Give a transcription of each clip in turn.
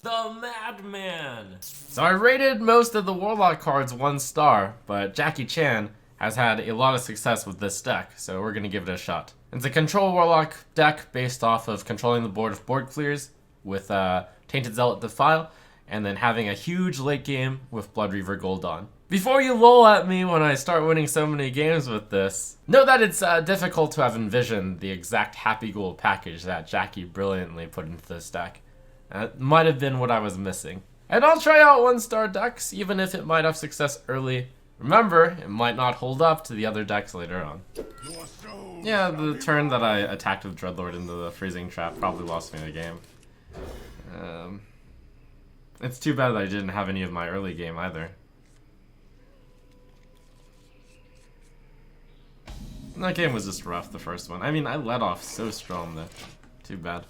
The Madman! So I rated most of the Warlock cards 1 star, but Jackie Chan has had a lot of success with this deck, so we're gonna give it a shot. It's a control Warlock deck based off of controlling the board of board clears with Tainted Zealot Defile, and then having a huge late game with Blood Reaver gul'dan. Before you lol at me when I start winning so many games with this, know that it's difficult to have envisioned the exact Happy Ghoul package that Jackie brilliantly put into this deck. That might have been what I was missing. And I'll try out 1-star decks, even if it might have success early. Remember, it might not hold up to the other decks later on. Yeah, the turn that I attacked with Dreadlord into the freezing trap probably lost me the game. It's too bad that I didn't have any of my early game either. That game was just rough, the first one. I mean, I let off so strong though. Too bad.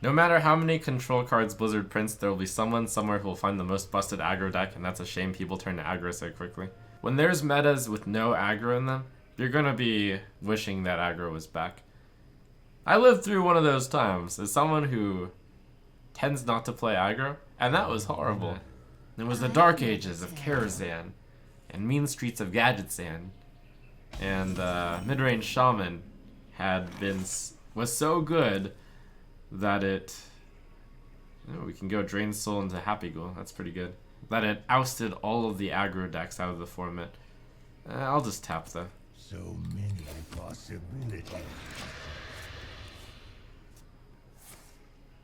No matter how many control cards Blizzard prints, there will be someone somewhere who will find the most busted aggro deck, and that's a shame people turn to aggro so quickly. When there's metas with no aggro in them, you're gonna be wishing that aggro was back. I lived through one of those times as someone who tends not to play aggro, and that was horrible. It was the dark ages of Karazhan, and mean streets of Gadgetzan, and mid-range Shaman was so good that it... Oh, we can go Drain Soul into Happy Ghoul, that's pretty good. That it ousted all of the aggro decks out of the format. I'll just tap though. So many possibilities.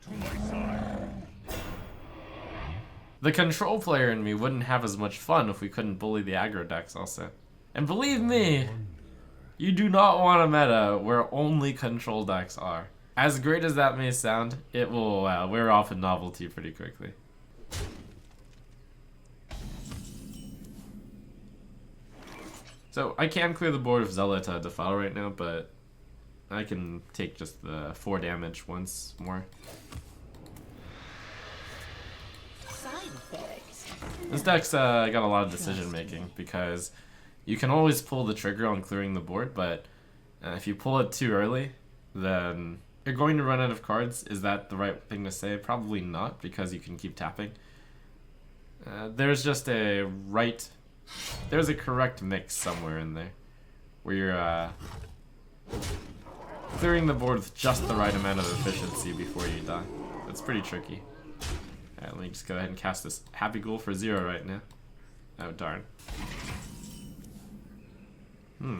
To my side. The control player in me wouldn't have as much fun if we couldn't bully the aggro decks also. And believe me, you do not want a meta where only control decks are. As great as that may sound, it will wear off in novelty pretty quickly. So I can clear the board of Zealot Defile right now, but I can take just the 4 damage once more. This deck's got a lot of decision making because you can always pull the trigger on clearing the board, but if you pull it too early, then you're going to run out of cards. Is that the right thing to say? Probably not, because you can keep tapping. There's just a there's a correct mix somewhere in there where you're clearing the board with just the right amount of efficiency before you die. That's pretty tricky. Alright, let me just go ahead and cast this Happy Ghoul for 0 right now. Oh, darn. I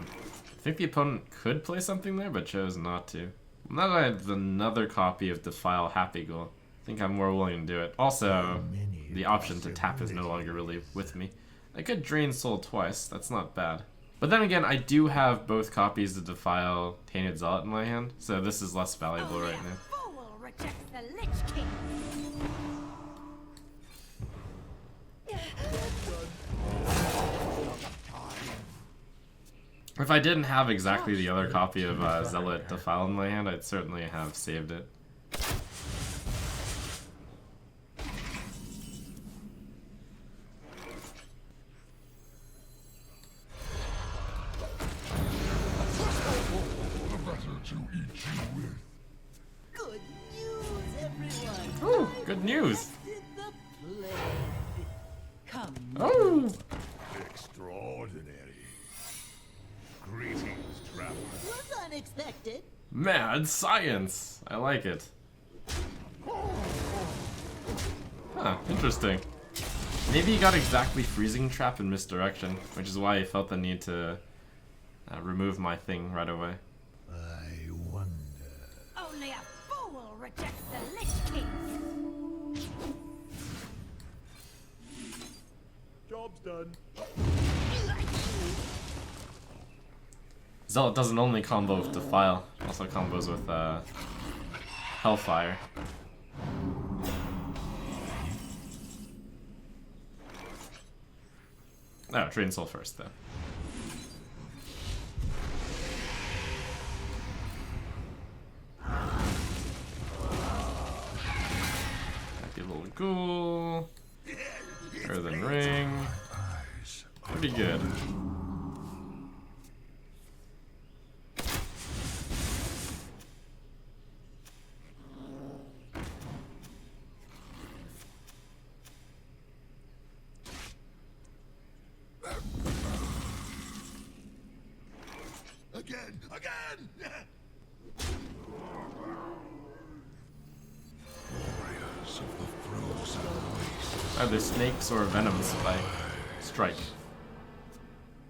think the opponent could play something there, but chose not to. Now that I have another copy of Defile Happy Ghoul, I think I'm more willing to do it. Also, the option to tap is no longer really with me. I could Drain Soul twice, that's not bad. But then again, I do have both copies of Defile Tainted Zealot in my hand, so this is less valuable right now. If I didn't have exactly the other copy of Zealot Defile in my hand, I'd certainly have saved it. Good news, everyone. Ooh, good news. Come. Oh. Extraordinary. Greetings, traveler. Was unexpected. Mad science. I like it. Huh, interesting. Maybe he got exactly Freezing Trap and Misdirection, which is why he felt the need to remove my thing right away. I wonder. Only a fool rejects the Lich King. Job's done. Zealot doesn't only combo with Defile, also combos with Hellfire. Oh, Drain Soul first, though. Happy little ghoul. Earthen Ring. Pretty good. Again! Warriors of the frozen waste. Either snakes or venom strike.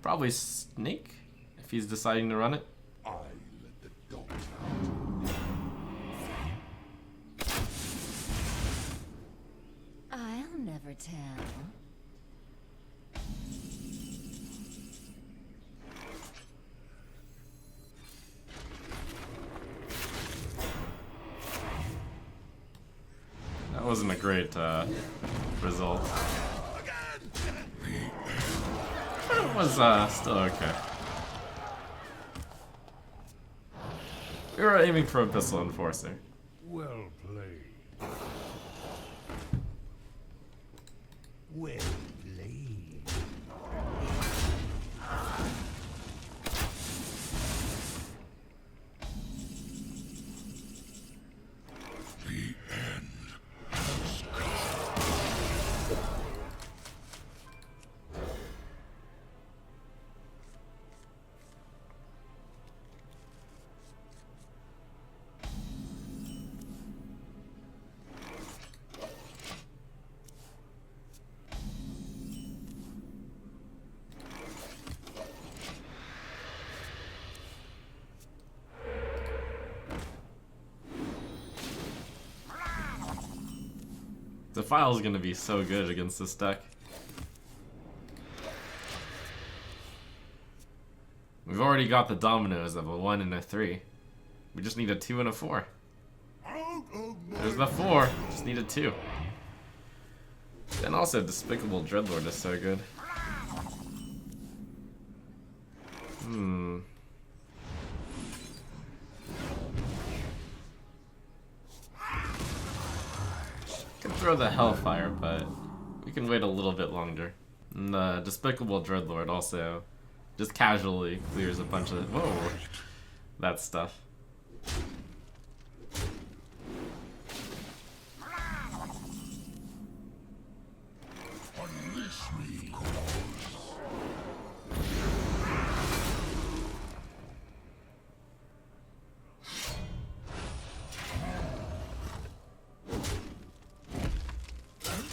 Probably snake, if he's deciding to run it. I let the dogs out. I'll never tell. That wasn't a great result. It was still okay. We were aiming for Abyssal Enforcer. Well played. Well played. The file's gonna be so good against this deck. We've already got the dominoes of a 1 and a 3. We just need a 2 and a 4. There's the 4. Just need a 2. And also, Despicable Dreadlord is so good. Can throw the Hellfire, but we can wait a little bit longer. And the Despicable Dreadlord also just casually clears a bunch of that stuff.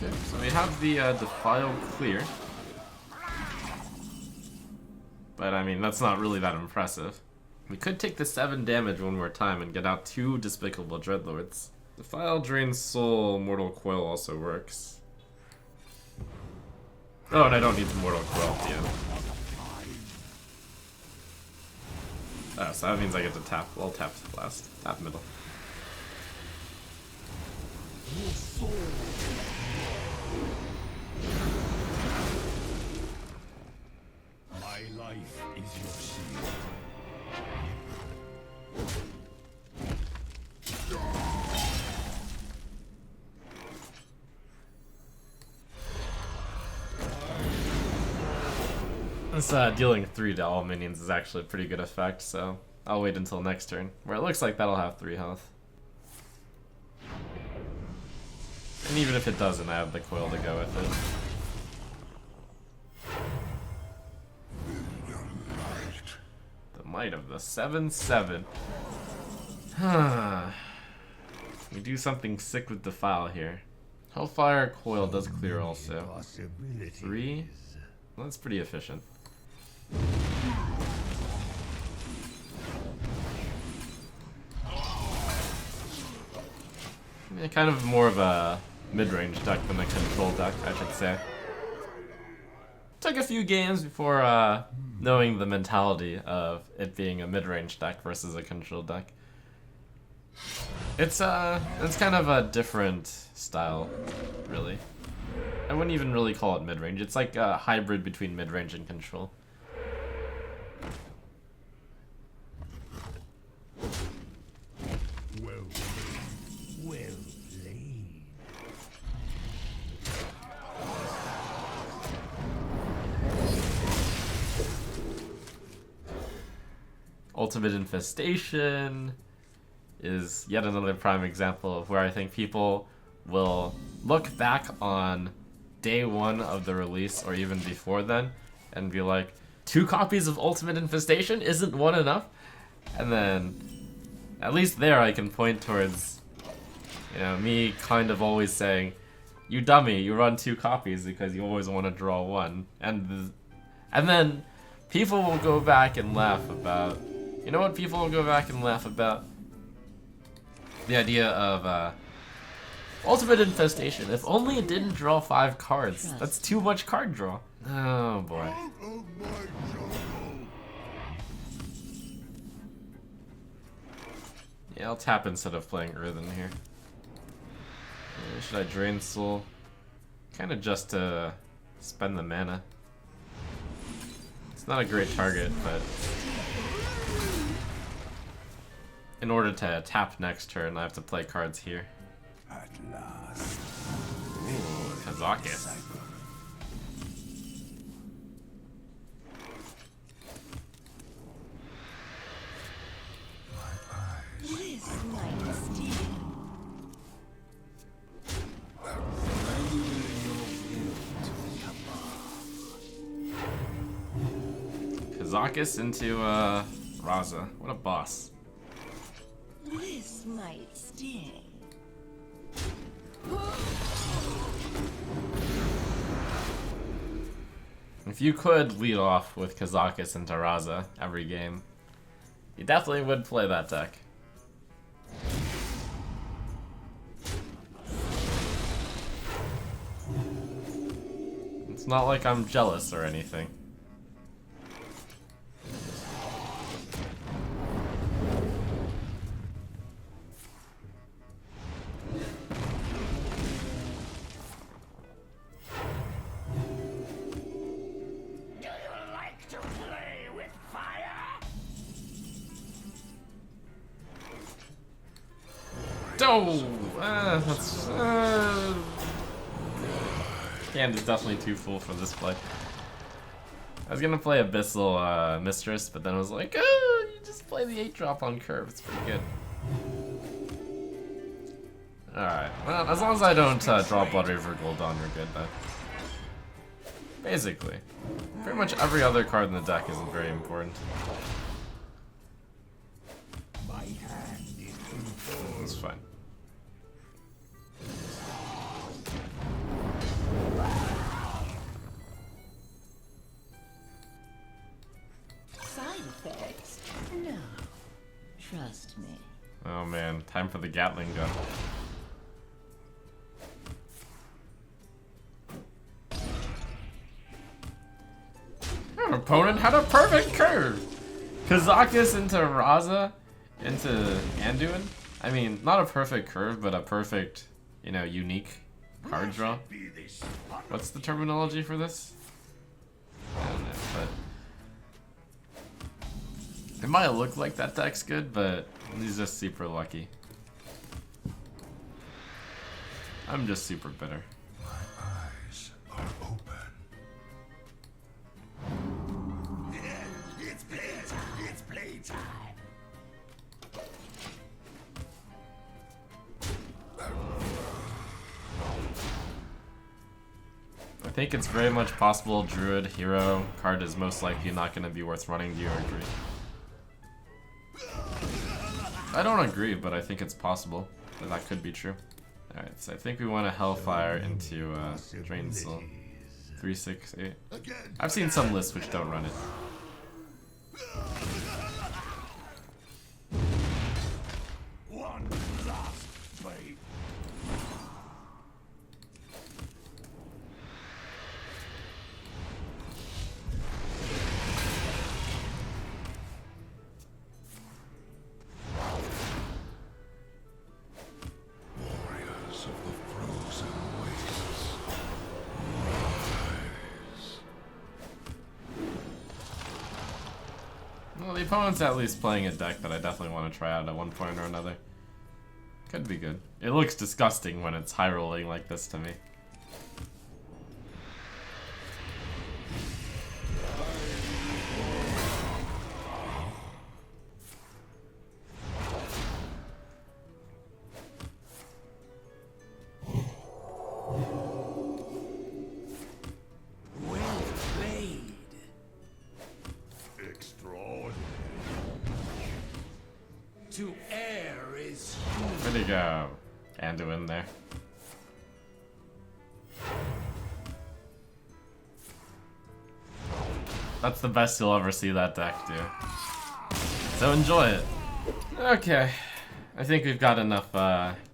Okay, so we have the Defile clear. But I mean, that's not really that impressive. We could take the 7 damage one more time and get out 2 Despicable Dreadlords. Defile, Drain Soul, Mortal Coil also works. Oh, and I don't need the Mortal Coil at the end. Oh, so that means I get to tap. Well, tap last. Tap middle. My life is your shield. This dealing 3 to all minions is actually a pretty good effect, so I'll wait until next turn, where it looks like that'll have 3 health. And even if it doesn't, I have the coil to go with it. The might of the 7/7. We do something sick with Defile here. Hellfire Coil does clear also. 3? Well, that's pretty efficient. Yeah, kind of more of a mid-range deck than a control deck, I should say. Took a few games before knowing the mentality of it being a mid-range deck versus a control deck. It's kind of a different style, really. I wouldn't even really call it mid-range. It's like a hybrid between mid-range and control. Well played. Ultimate Infestation is yet another prime example of where I think people will look back on day 1 of the release or even before then and be like, 2 copies of Ultimate Infestation? Isn't 1 enough? And then, at least there I can point towards, you know, me kind of always saying, you dummy, you run 2 copies because you always want to draw 1. And then people will go back and laugh about, you know what people will go back and laugh about? The idea of, Ultimate Infestation. If only it didn't draw 5 cards. That's too much card draw. Oh boy. Yeah, I'll tap instead of playing Earthen here. Should I Drain Soul? Kinda just to spend the mana. It's not a great target, but in order to tap next turn, I have to play cards here. At last. Ooh, Kazakis. This might steal. Kazakis into Raza. What a boss. This might sting. If you could lead off with Kazakis into Raza every game, you definitely would play that deck. It's not like I'm jealous or anything. Hand is definitely too full for this play. I was gonna play Abyssal Mistress, but then I was like, oh, you just play the 8-drop on curve. It's pretty good. Alright, well, as long as I don't draw Blood River gul'dan, you're good then. Basically. Pretty much every other card in the deck isn't very important. My hand is full. It's fine. Side effects? No. Trust me. Oh man, time for the Gatling gun. Our opponent had a perfect curve! Kazakis into Raza into Anduin? I mean, not a perfect curve, but a perfect, you know, unique card draw. What's the terminology for this? I don't know, but it might look like that deck's good, but he's just super lucky. I'm just super bitter. My eyes are open. It's playtime. It's playtime. I think it's very much possible Druid Hero card is most likely not going to be worth running. Do you agree? I don't agree, but I think it's possible that that could be true. Alright, so I think we want to Hellfire into Drain Soul. 3, 6, 8. I've seen some lists which don't run it. One last fight. Warriors of the frozen wastes. Well, the opponent's at least playing a deck that I definitely want to try out at one point or another. Could be good. It looks disgusting when it's high rolling like this to me. Well played. To err is Where'd he go? Anduin there. That's the best you'll ever see that deck do. So enjoy it. Okay. I think we've got enough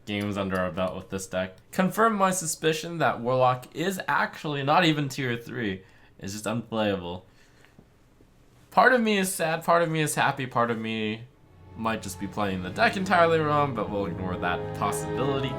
games under our belt with this deck. Confirm my suspicion that Warlock is actually not even tier 3. It's just unplayable. Part of me is sad, part of me is happy, part of me might just be playing the deck entirely wrong, but we'll ignore that possibility.